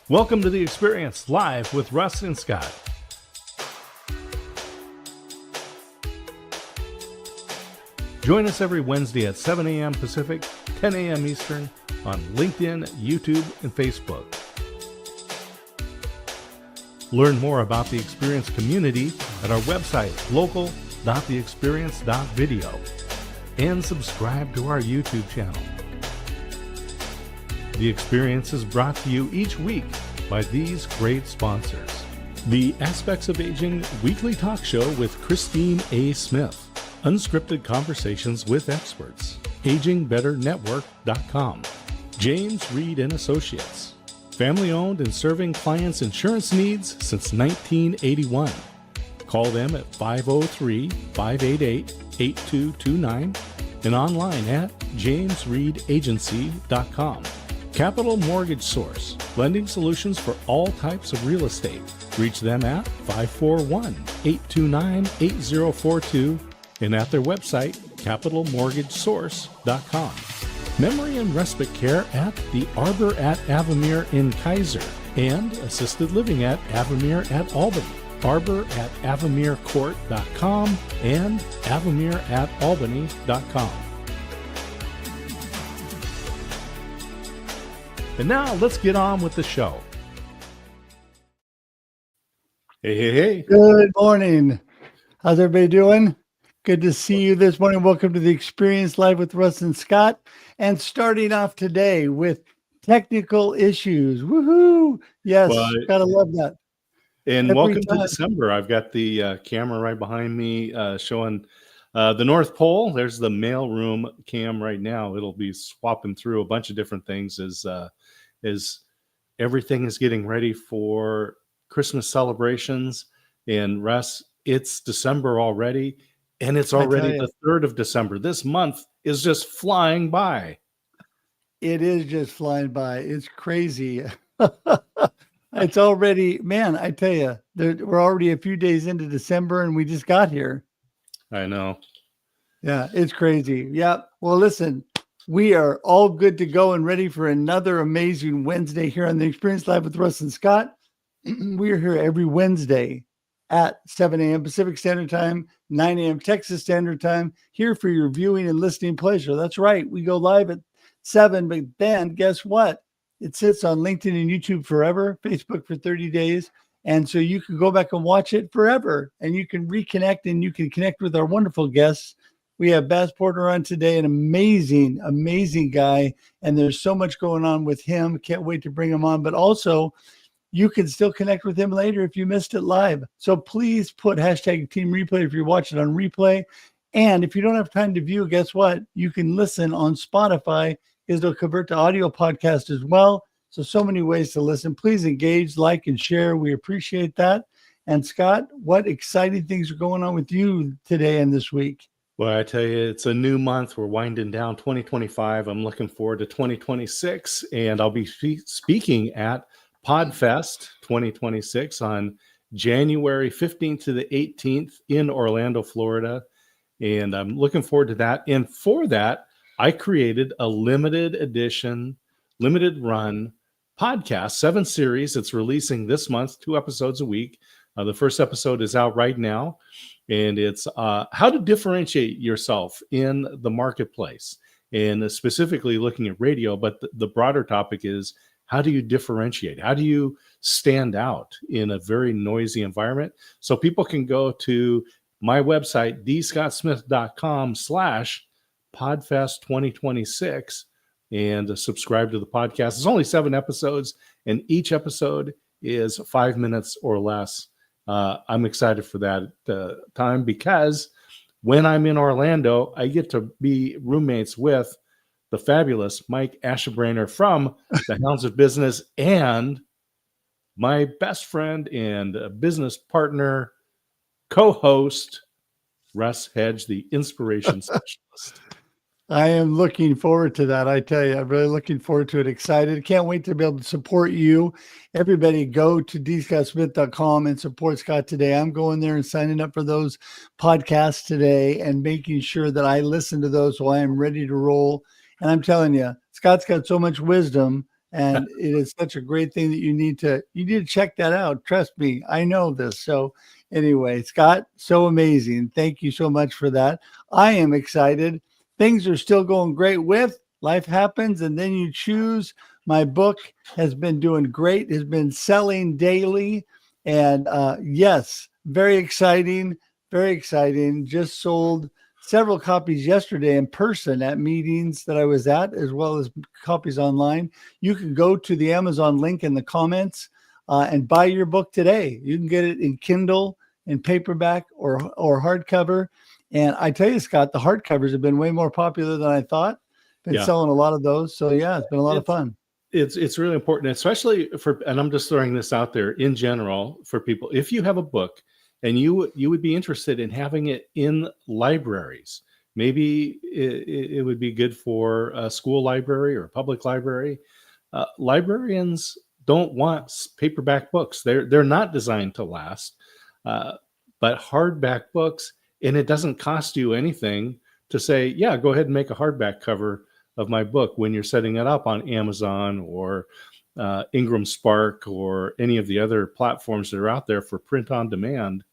Welcome to The Experience, live with Russ and Scott. Join us every Wednesday at 7 a.m. Pacific, 10 a.m. Eastern on LinkedIn, YouTube, and Facebook. Learn more about the Experience community at our website, local.theexperience.video, and subscribe to our YouTube channel. The Experience is brought to you each week by these great sponsors. The Aspects of Aging weekly talk show with Christine A. Smith. Unscripted conversations with experts. AgingBetterNetwork.com. James Reed and Associates. Family owned and serving clients' insurance needs since 1981. Call them at 503-588-8229 and online at jamesreedagency.com. Capital Mortgage Source, lending solutions for all types of real estate. Reach them at 541-829-8042 and at their website, capitalmortgagesource.com. Memory and respite care at the Arbor at Avamere in Kaiser and assisted living at Avamere at Albany. Arbor at avamerecourt.com and avamere at albany.com. And now let's get on with the show. Hey. Good morning. How's everybody doing? Good to see you this morning. Welcome to the Experience Live with Russ and Scott. And starting off today with technical issues. Woohoo! Yes, gotta love that. And welcome to December. I've got the camera right behind me showing the North Pole. There's the mailroom cam right now. It'll be swapping through a bunch of different things as everything is getting ready for Christmas celebrations. And Russ, it's December already, and it's already the 3rd of December. This month is just flying by. It is just flying by. It's crazy. It's already, man, I tell you, we're already a few days into December and we just got here. I know. Yeah, it's crazy. Yeah. Well, listen, we are all good to go and ready for another amazing Wednesday here on the Experience Live with Russ and Scott. We are here every Wednesday at 7 a.m. Pacific Standard Time, 9 a.m. Texas Standard Time, here for your viewing and listening pleasure. That's right. We go live at 7, but then guess what? It sits on LinkedIn and YouTube forever, Facebook for 30 days. And so you can go back and watch it forever, and you can reconnect and you can connect with our wonderful guests. We have Baz Porter on today, an amazing, amazing guy. And there's so much going on with him. Can't wait to bring him on. But also, you can still connect with him later if you missed it live. So please put hashtag Team Replay if you're watching on replay. And if you don't have time to view, guess what? You can listen on Spotify. It'll convert to audio podcast as well. So many ways to listen. Please engage, like, and share. We appreciate that. And Scott, what exciting things are going on with you today and this week? Well, I tell you, it's a new month. We're winding down 2025. I'm looking forward to 2026. And I'll be speaking at PodFest 2026 on January 15th to the 18th in Orlando, Florida. And I'm looking forward to that. And for that, I created a limited edition, limited run podcast, 7 series. It's releasing this month, 2 episodes a week. The first episode is out right now, and it's how to differentiate yourself in the marketplace, and specifically looking at radio. But the broader topic is, how do you differentiate? How do you stand out in a very noisy environment? So people can go to my website, dscottsmith.com/Podfest 2026 and subscribe to the podcast. It's only 7 episodes, and each episode is 5 minutes or less. I'm excited for that time, because when I'm in Orlando, I get to be roommates with the fabulous Mike Ashebrainer from the Hounds of Business, and my best friend and business partner, co-host, Russ Hedge, the inspiration specialist. I am looking forward to that. I tell you, I'm really looking forward to it. Excited. Can't wait to be able to support you. Everybody go to dscottsmith.com and support Scott today. I'm going there and signing up for those podcasts today and making sure that I listen to those so I am ready to roll. And I'm telling you, Scott's got so much wisdom And it is such a great thing that you need to check that out. Trust me, I know this. So anyway, Scott, so amazing. Thank you so much for that. I am excited. Things are still going great with Life Happens and Then You Choose. My book has been doing great, has been selling daily. And yes, very exciting, very exciting. Just sold several copies yesterday in person at meetings that I was at, as well as copies online. You can go to the Amazon link in the comments and buy your book today. You can get it in Kindle, in paperback, or hardcover. And I tell you, Scott, the hardcovers have been way more popular than I thought. Been selling a lot of those. So yeah, it's been a lot of fun. It's really important, especially for, and I'm just throwing this out there in general for people. If you have a book and you would be interested in having it in libraries, maybe it would be good for a school library or a public library. Librarians don't want paperback books. They're not designed to last. But hardback books, and it doesn't cost you anything to say, yeah, go ahead and make a hardback cover of my book when you're setting it up on Amazon or Ingram Spark or any of the other platforms that are out there for print on demand.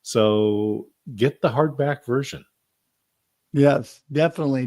So get the hardback version. Yes, definitely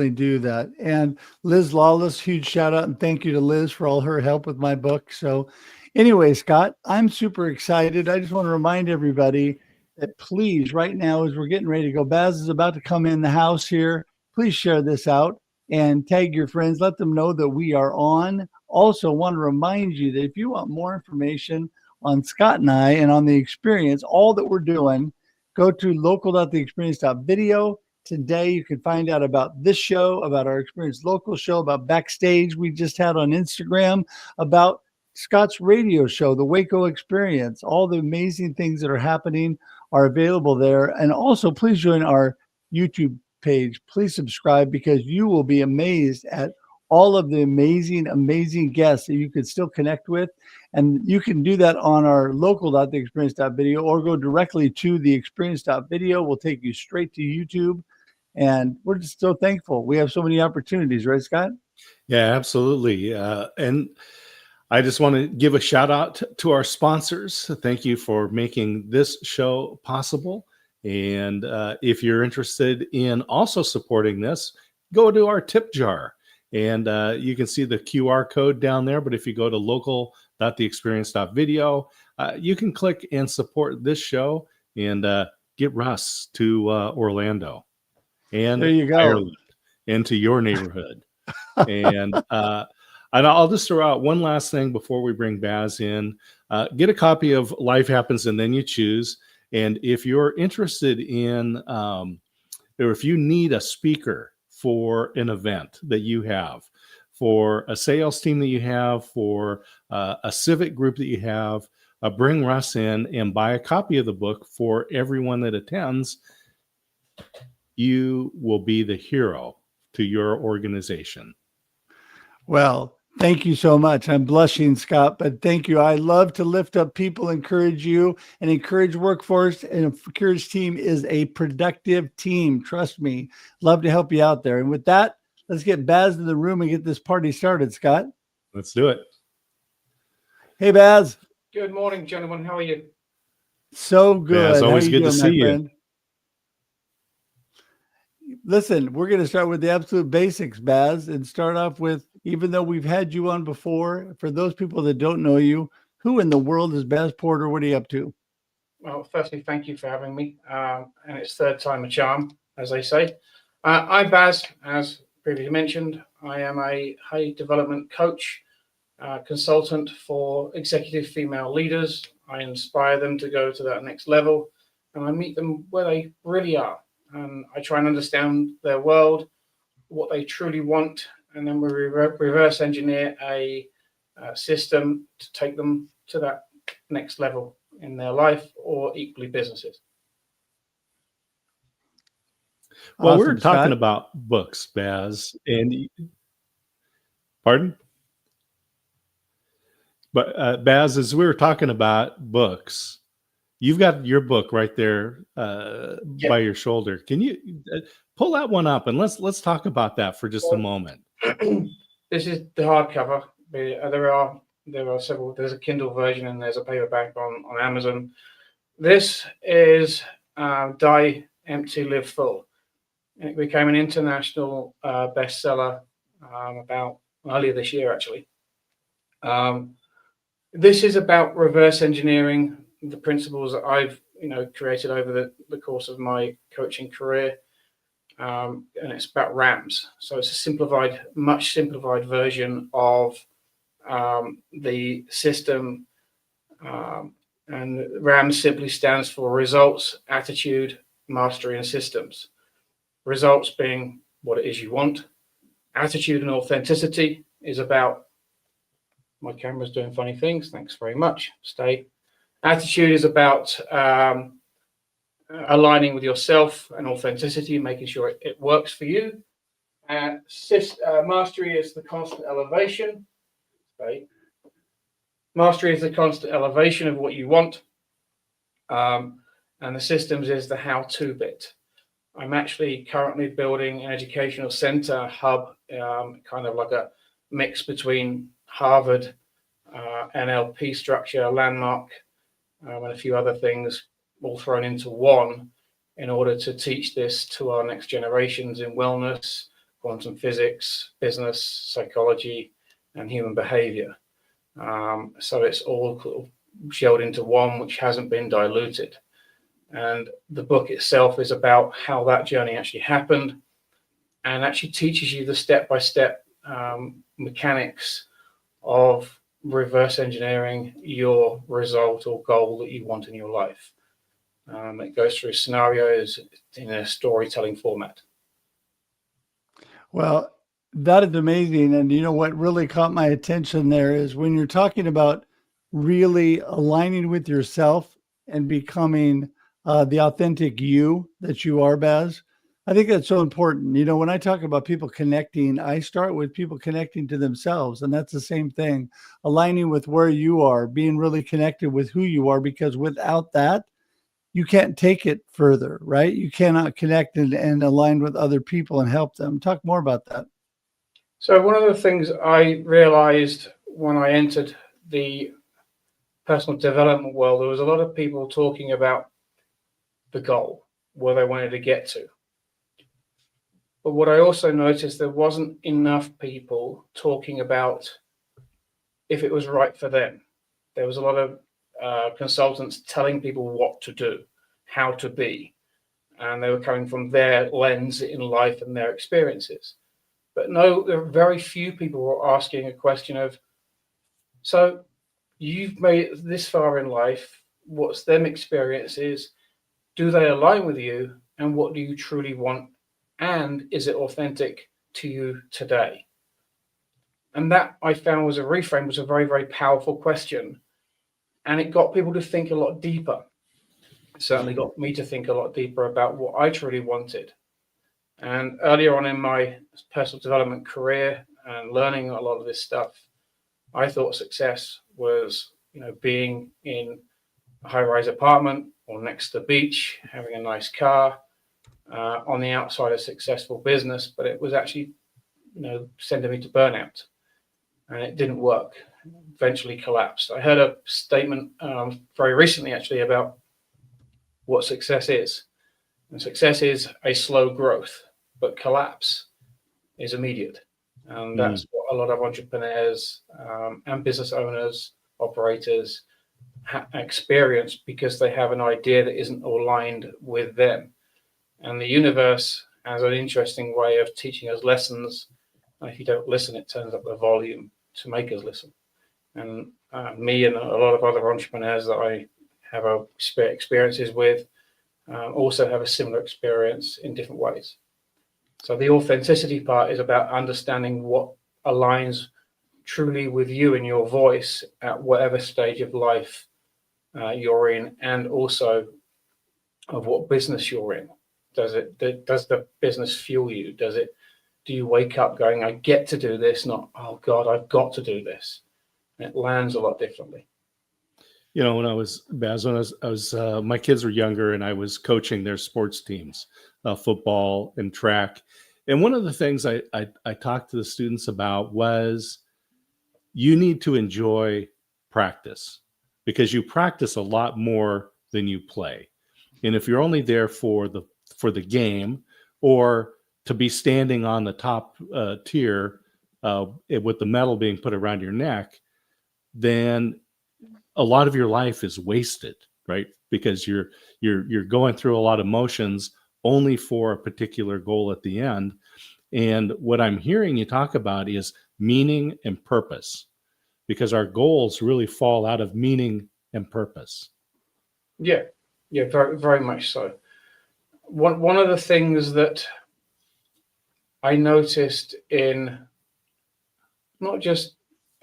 do that. And Liz Lawless, huge shout out and thank you to Liz for all her help with my book. So anyway, Scott, I'm super excited. I just want to remind everybody that please, right now, as we're getting ready to go, Baz is about to come in the house here. Please share this out and tag your friends. Let them know that we are on. Also want to remind you that if you want more information on Scott and I and on the experience, all that we're doing, go to local.theexperience.video. Today, you can find out about this show, about our Experience Local show, about Backstage we just had on Instagram, about Scott's radio show, the Waco Experience. All the amazing things that are happening are available there. And also, please join our YouTube page. Please subscribe because you will be amazed at all of the amazing guests that you could still connect with. And you can do that on our local.theexperience.video or go directly to theexperience.video. We'll take you straight to YouTube. And we're just so thankful. We have so many opportunities, right, Scott? Yeah, absolutely. And I just want to give a shout out to our sponsors. Thank you for making this show possible. And if you're interested in also supporting this, go to our tip jar. And you can see the QR code down there. But if you go to local.theexperience.video, you can click and support this show and get Russ to Orlando and there you go. Ireland and to your neighborhood. And I'll just throw out one last thing before we bring Baz in. Get a copy of Life Happens and Then You Choose. And if you're interested in, or if you need a speaker for an event that you have, for a sales team that you have, for a civic group that you have, bring Russ in and buy a copy of the book for everyone that attends. You will be the hero to your organization. Well, thank you so much. I'm blushing, Scott, but thank you. I love to lift up people, encourage you, and encourage workforce. And encourage team is a productive team. Trust me. Love to help you out there. And with that, let's get Baz in the room and get this party started, Scott. Let's do it. Hey, Baz. Good morning, gentlemen. How are you? So good. Yeah, it's always good to see you. Listen, we're going to start with the absolute basics, Baz, and start off with, even though we've had you on before, for those people that don't know you, who in the world is Baz Porter? What are you up to? Well, firstly, thank you for having me. And it's third time a charm, as they say. I'm Baz, as previously mentioned. I am a high development coach, consultant for executive female leaders. I inspire them to go to that next level, and I meet them where they really are. And I try and understand their world, what they truly want, and then we reverse engineer a system to take them to that next level in their life or equally businesses. Well, Awesome, we're talking Scott. about books, Baz, and pardon? But Baz, as we were talking about books, you've got your book right there by your shoulder. Can you pull that one up and let's talk about that for just a moment? This is the hardcover. There are several. There's a Kindle version and there's a paperback on Amazon. This is Die Empty, Live Full. It became an international bestseller about earlier this year, actually. This is about reverse engineering the principles that I've created over the course of my coaching career, and it's about RAMs. So it's a much simplified version of the system, and RAMs simply stands for results, attitude, mastery, and systems. Results being what it is you want. Attitude and authenticity is about, my camera's doing funny things. Thanks very much. Stay. Attitude is about aligning with yourself and authenticity, making sure it works for you. Mastery is the constant elevation. Stay. Mastery is the constant elevation of what you want. And the systems is the how-to bit. I'm actually currently building an educational center hub, kind of like a mix between Harvard, NLP structure, Landmark, and a few other things all thrown into one in order to teach this to our next generations in wellness, quantum physics, business, psychology, and human behavior. So it's all shelled into one, which hasn't been diluted. And the book itself is about how that journey actually happened and actually teaches you the step-by-step mechanics of reverse engineering your result or goal that you want in your life. It goes through scenarios in a storytelling format. Well, that is amazing. And you know what really caught my attention there is when you're talking about really aligning with yourself and becoming the authentic you that you are, Baz. I think that's so important. You know, when I talk about people connecting, I start with people connecting to themselves. And that's the same thing, aligning with where you are, being really connected with who you are, because without that, you can't take it further, right? You cannot connect and align with other people and help them. Talk more about that. So one of the things I realized when I entered the personal development world, there was a lot of people talking about the goal, where they wanted to get to. But what I also noticed, there wasn't enough people talking about if it was right for them. There was a lot of consultants telling people what to do, how to be, and they were coming from their lens in life and their experiences. But no, there are very few people who are asking a question of, so you've made it this far in life, what's them experiences? Do they align with you? And what do you truly want? And is it authentic to you today? And that I found was a reframe, was a very, very powerful question. And it got people to think a lot deeper. It certainly got me to think a lot deeper about what I truly wanted. And earlier on in my personal development career and learning a lot of this stuff, I thought success was, being in a high-rise apartment or next to the beach, having a nice car, on the outside a successful business, but it was actually, sending me to burnout, and it didn't work. It eventually collapsed. I heard a statement very recently, actually, about what success is. And success is a slow growth, but collapse is immediate. And that's what a lot of entrepreneurs and business owners, operators experience, because they have an idea that isn't aligned with them. And the universe has an interesting way of teaching us lessons. And if you don't listen, it turns up the volume to make us listen. And me and a lot of other entrepreneurs that I have experiences with also have a similar experience in different ways. So the authenticity part is about understanding what aligns truly with you and your voice at whatever stage of life you're in, and also of what business you're in. Does the business fuel you? Do you wake up going, I get to do this, not, oh God, I've got to do this? And it lands a lot differently. When I was, Baz, my kids were younger and I was coaching their sports teams, football and track. And one of the things I talked to the students about was, you need to enjoy practice, because you practice a lot more than you play. And if you're only there for the game, or to be standing on the top tier with the medal being put around your neck, then a lot of your life is wasted, right? Because you're going through a lot of motions only for a particular goal at the end. And what I'm hearing you talk about is meaning and purpose, because our goals really fall out of meaning and purpose. Yeah, very, very much so. One of the things that I noticed in not just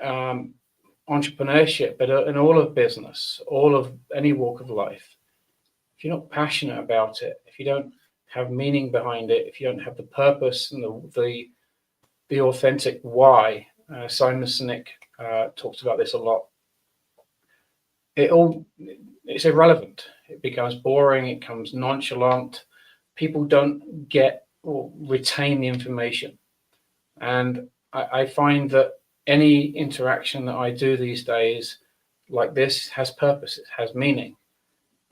entrepreneurship, but in all of business, all of any walk of life, if you're not passionate about it, if you don't have meaning behind it, if you don't have the purpose and the authentic why, Simon Sinek talks about this a lot. It's irrelevant. It becomes boring. It becomes nonchalant. People don't get or retain the information. And I find that any interaction that I do these days like this has purpose. It has meaning.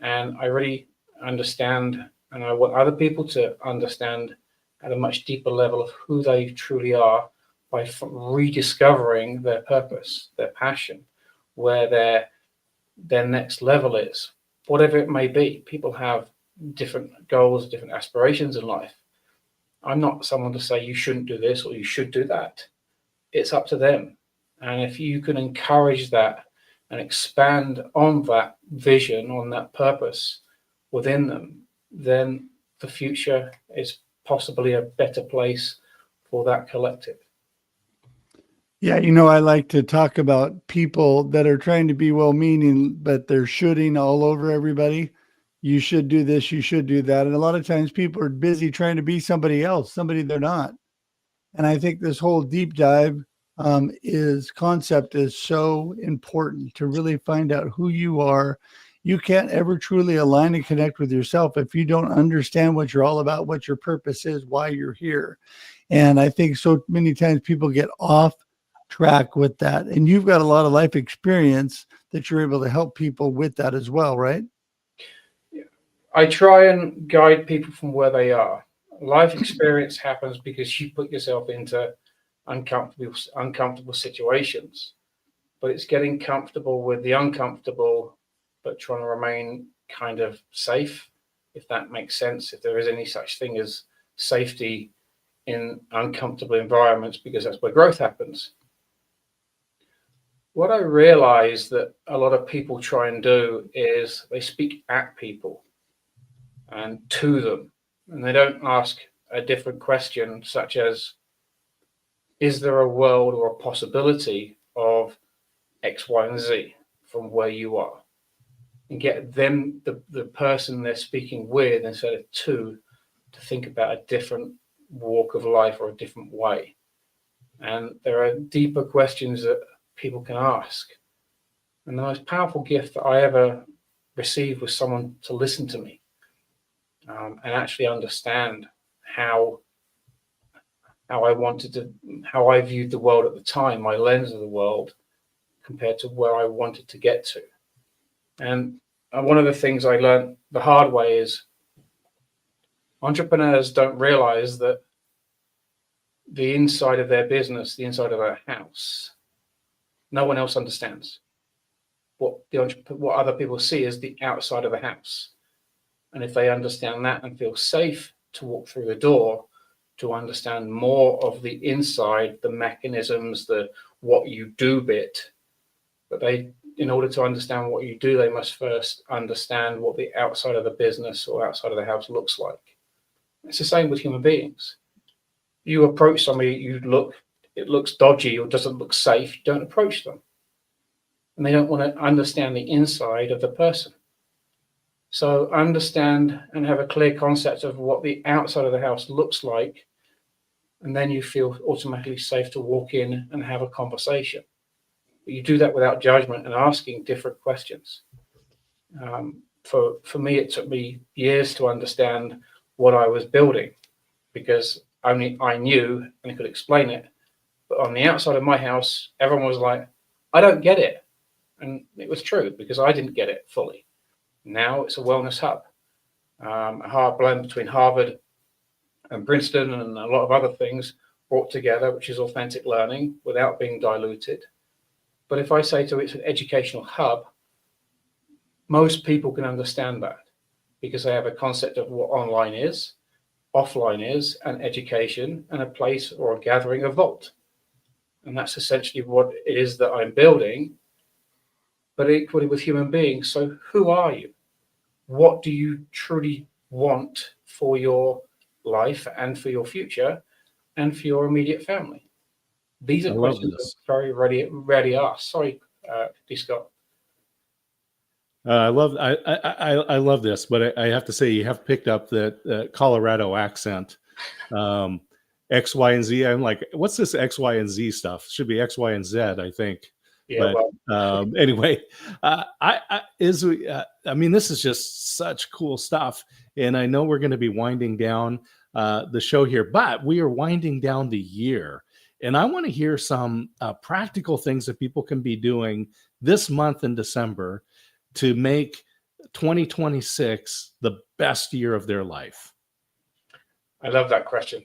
And I really understand, and I want other people to understand at a much deeper level of who they truly are by rediscovering their purpose, their passion, where their next level is, whatever it may be. People have different goals, different aspirations in life. I'm not someone to say you shouldn't do this or you should do that. It's up to them. And if you can encourage that and expand on that vision, on that purpose within them, then the future is possibly a better place for that collective. Yeah, I like to talk about people that are trying to be well-meaning, but they're shoulding all over everybody. You should do this, you should do that. And a lot of times people are busy trying to be somebody else, somebody they're not. And I think this whole deep dive concept is so important to really find out who you are. You can't ever truly align and connect with yourself if you don't understand what you're all about, what your purpose is, why you're here. And I think so many times people get off track with that. And you've got a lot of life experience that you're able to help people with that as well, right? I try and guide people from where they are. Life experience happens because you put yourself into uncomfortable situations, but it's getting comfortable with the uncomfortable, but trying to remain kind of safe, if that makes sense, if there is any such thing as safety in uncomfortable environments, because that's where growth happens. What I realize that a lot of people try and do is they speak at people and to them, and they don't ask a different question, such as, is there a world or a possibility of X, Y, and Z from where you are? And get them, the person they're speaking with, instead of to think about a different walk of life or a different way. And there are deeper questions that people can ask. And the most powerful gift that I ever received was someone to listen to me and actually understand how I viewed the world at the time, my lens of the world, compared to where I wanted to get to. And one of the things I learned the hard way is entrepreneurs don't realize that the inside of their business, the inside of their house, no one else understands. What other people see is the outside of the house. And if they understand that and feel safe to walk through the door, to understand more of the inside, the mechanisms, the what you do bit, but in order to understand what you do, they must first understand what the outside of the business or outside of the house looks like. It's the same with human beings. You approach somebody, it looks dodgy or doesn't look safe, you don't approach them. And they don't want to understand the inside of the person. So understand and have a clear concept of what the outside of the house looks like, and then you feel automatically safe to walk in and have a conversation. But you do that without judgment and asking different questions. For me, it took me years to understand what I was building, because only I knew and could explain it. But on the outside of my house, everyone was like, I don't get it. And it was true because I didn't get it fully. Now it's a wellness hub, a hard blend between Harvard and Princeton and a lot of other things brought together, which is authentic learning without being diluted. But if I say to it, it's an educational hub, most people can understand that because they have a concept of what online is, offline is, and education, and a place or a gathering, a vault. And that's essentially what it is that I'm building, but equally with human beings. So who are you? What do you truly want for your life and for your future and for your immediate family? These are questions that are very ready asked. Sorry, Scott. I love this, but I have to say you have picked up that Colorado accent. X, Y, and Z. I'm like, what's this X, Y, and Z stuff? Should be X, Y, and Z, I think. Yeah. But anyway, I mean, this is just such cool stuff, and I know we're going to be winding down the show here, but we are winding down the year, and I want to hear some practical things that people can be doing this month in December to make 2026 the best year of their life. I love that question.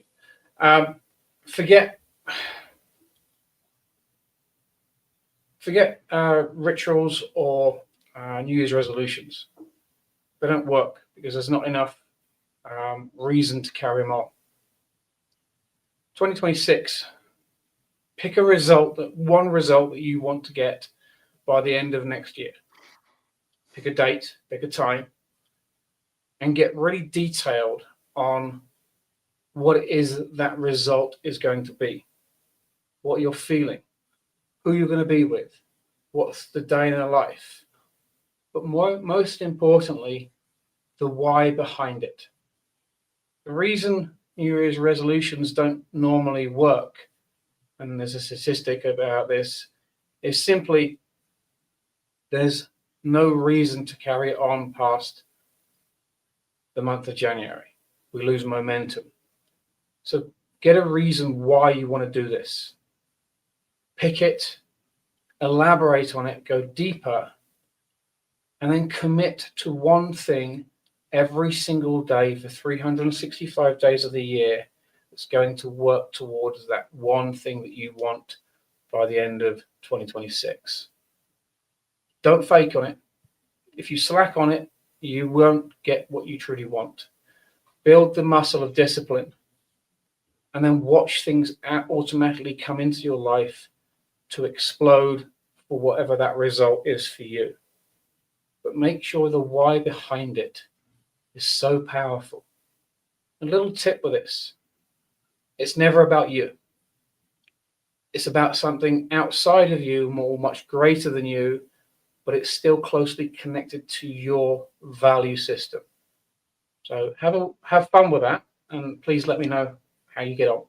Forget rituals or New Year's resolutions. They don't work because there's not enough reason to carry them on. 2026, pick a one result that you want to get by the end of next year. Pick a date, pick a time, and get really detailed on what it is that result is going to be, what you're feeling, who you're going to be with, what's the day in their life. But most importantly, the why behind it. The reason New Year's resolutions don't normally work, and there's a statistic about this, is simply there's no reason to carry it on past the month of January. We lose momentum. So get a reason why you want to do this. Pick it, elaborate on it, go deeper, and then commit to one thing every single day for 365 days of the year that's going to work towards that one thing that you want by the end of 2026. Don't fake on it. If you slack on it, you won't get what you truly want. Build the muscle of discipline and then watch things automatically come into your life to explode for whatever that result is for you. But make sure the why behind it is so powerful. A little tip with this: it's never about you. It's about something outside of you, much greater than you, but it's still closely connected to your value system. So have fun with that, and please let me know how you get on.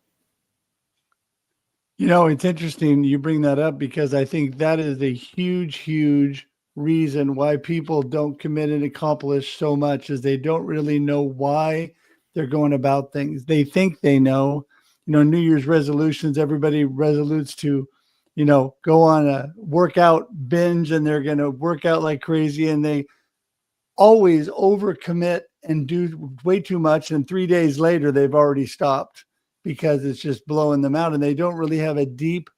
You know, it's interesting you bring that up because I think that is a huge reason why people don't commit and accomplish so much, is they don't really know why they're going about things. They think they know. You know, New Year's resolutions, everybody resolutes to, you know, go on a workout binge and they're going to work out like crazy, and they always overcommit and do way too much. And 3 days later, they've already stopped because it's just blowing them out. And they don't really have a deep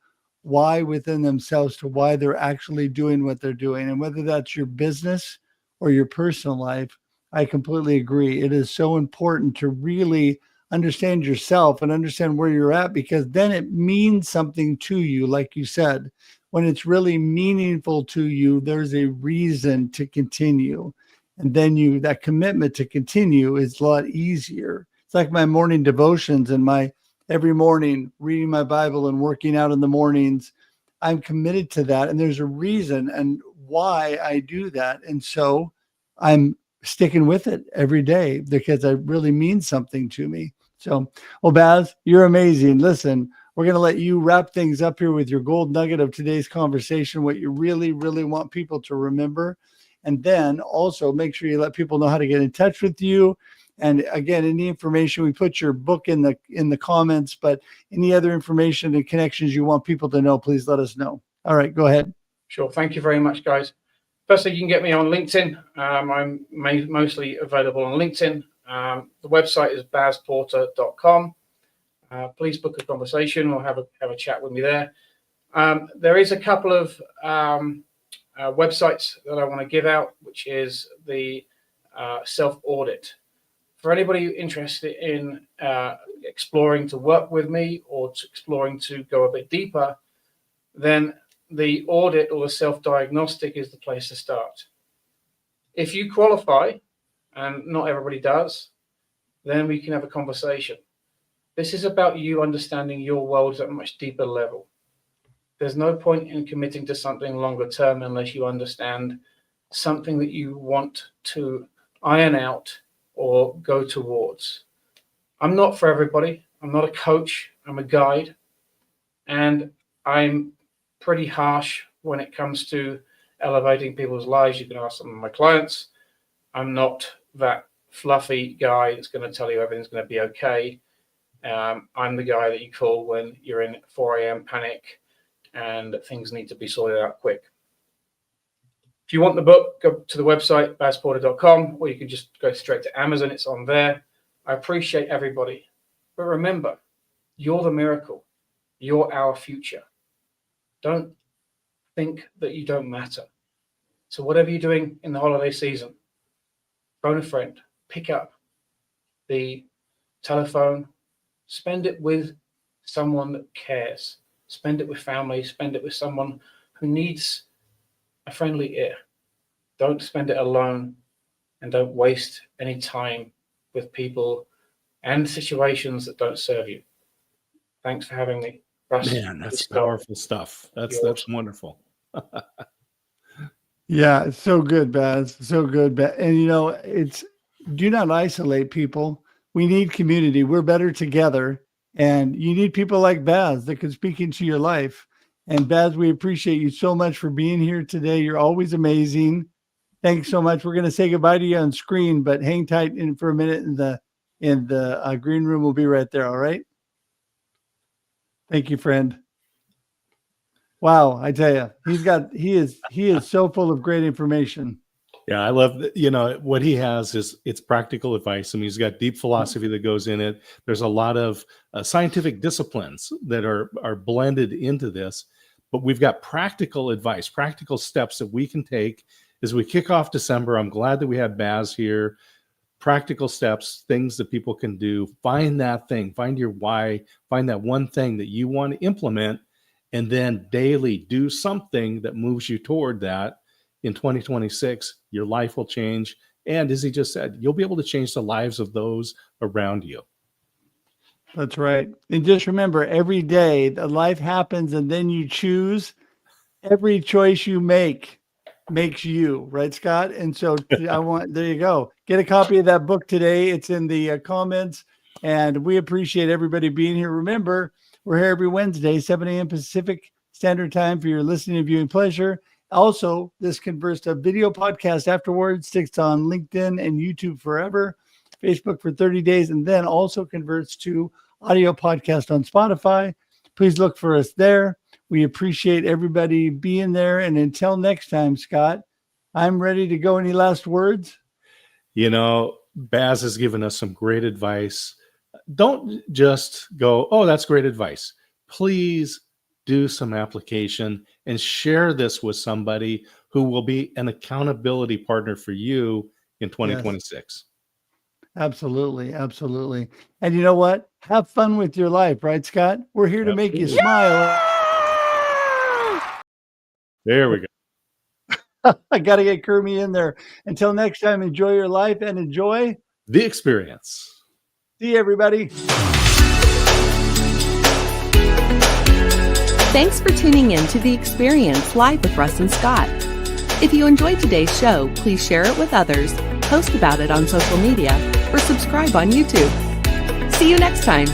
why within themselves to why they're actually doing what they're doing. And whether that's your business or your personal life, I completely agree. It is so important to really understand yourself and understand where you're at, because then it means something to you. Like you said, when it's really meaningful to you, there's a reason to continue. And then that commitment to continue is a lot easier. It's like my morning devotions and my every morning reading my Bible and working out in the mornings. I'm committed to that. And there's a reason and why I do that. And so I'm sticking with it every day because it really means something to me. So, well, Baz, you're amazing. Listen, we're going to let you wrap things up here with your gold nugget of today's conversation, what you really want people to remember. And then also make sure you let people know how to get in touch with you. And again, any information, we put your book in the comments, but any other information and connections you want people to know, please let us know. All right, go ahead. Sure. Thank you very much, guys. Firstly, you can get me on LinkedIn. I'm mostly available on LinkedIn. The website is bazporter.com. Please book a conversation or have a chat with me there. There is a couple of websites that I want to give out, which is the self-audit. For anybody interested in exploring to work with me or exploring to go a bit deeper, then the audit or the self-diagnostic is the place to start. If you qualify, and not everybody does, then we can have a conversation. This is about you understanding your world at a much deeper level. There's no point in committing to something longer term unless you understand something that you want to iron out or go towards. I'm not for everybody. I'm not a coach. I'm a guide. And I'm pretty harsh when it comes to elevating people's lives. You can ask some of my clients. I'm not that fluffy guy that's going to tell you everything's going to be okay. I'm the guy that you call when you're in 4 a.m. panic and things need to be sorted out quick. If you want the book, go to the website, bazporter.com, or you can just go straight to Amazon. It's on there. I appreciate everybody. But remember, you're the miracle. You're our future. Don't think that you don't matter. So whatever you're doing in the holiday season, phone a friend, pick up the telephone, spend it with someone that cares. Spend it with family, spend it with someone who needs a friendly ear. Don't spend it alone, and don't waste any time with people and situations that don't serve you. Thanks for having me, Russ. Man, that's powerful stuff. That's wonderful. Yeah, it's so good, Baz. So good. And it's do not isolate people. We need community. We're better together. And you need people like Baz that can speak into your life. And Baz, we appreciate you so much for being here today. You're always amazing. Thanks so much. We're going to say goodbye to you on screen, but hang tight in for a minute in the green room. We'll be right there. All right. Thank you, friend. Wow. I tell you, he is so full of great information. Yeah, I love that. What he has is it's practical advice. I mean, he's got deep philosophy that goes in it. There's a lot of scientific disciplines that are blended into this, but we've got practical advice, practical steps that we can take as we kick off December. I'm glad that we had Baz here. Practical steps, things that people can do. Find that thing, find your why, find that one thing that you want to implement, and then daily do something that moves you toward that. In 2026, your life will change. And as he just said, you'll be able to change the lives of those around you. That's right. And just remember, every day the life happens and then you choose. Every choice you make makes you, right, Scott? And so there you go. Get a copy of that book today. It's in the comments. And we appreciate everybody being here. Remember, we're here every Wednesday, 7 a.m. Pacific Standard Time for your listening and viewing pleasure. Also, this converts to a video podcast afterwards, sticks on LinkedIn and YouTube forever, Facebook for 30 days, and then also converts to audio podcast on Spotify. Please look for us there. We appreciate everybody being there. And until next time, Scott, I'm ready to go. Any last words? Baz has given us some great advice. Don't just go, oh, that's great advice. Please do some application and share this with somebody who will be an accountability partner for you in 2026. Yes. Absolutely. Absolutely. And you know what? Have fun with your life, right, Scott? We're here to make you smile. There we go. I got to get Kermie in there. Until next time, enjoy your life and enjoy the experience. See you, everybody. Thanks for tuning in to The Experience live with Russ and Scott. If you enjoyed today's show, please share it with others, post about it on social media, or subscribe on YouTube. See you next time.